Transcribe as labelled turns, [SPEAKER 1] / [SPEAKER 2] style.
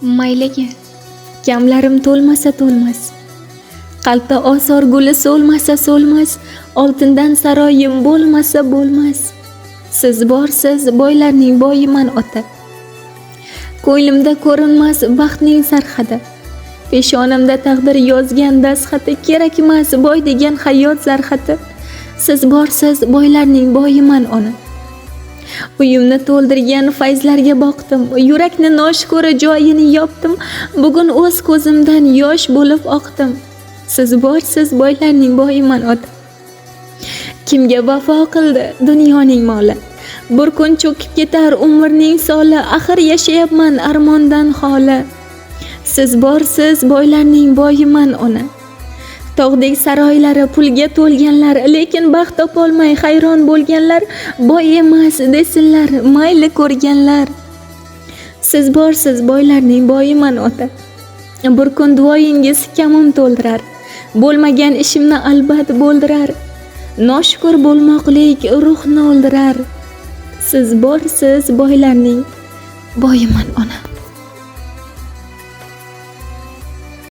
[SPEAKER 1] Mayliga, kamlarim to'lmasa to'lmas. Qalbda osor guli so'lmasa so'lmas, oltindan saroyim bo'lmasa bo'lmas. Siz borsiz, boylarning boyiman ota. Ko'nglimda ko'rinmas baxtning sarhadi. Peshonamda taqdir yozgan dastxati, kerakmas boy degan hayot zarhati. Siz borsiz, boylarning boyiman ona. Uyimni to'ldirgan fayzlarga boqdim, yurakni noshkora joyini yopdim. Bugun o'z ko'zimdan yosh bo'lib oqdim. Siz borsiz, boylarning boyiman ota. Kimga vafo qildi dunyoning moli? Bir kun cho'kib ketar umrning soli, axir yashayapman armondan xoli. Siz borsiz, boylarning boyiman ona. Tog'dek saroylari pulga to'lganlar, lekin baxt topolmay hayron bo'lganlar, boy emas desinlar, mayli ko'rganlar. Siz borsiz, boylarning boyiman ota. Bir kun duoyingiz kamim to'ldirar, bo'lmagan ishimni albat bo'ldirar. Noshukr bo'lmoqlik ruhni o'ldirar. Siz borsiz, boylarning boyiman ona.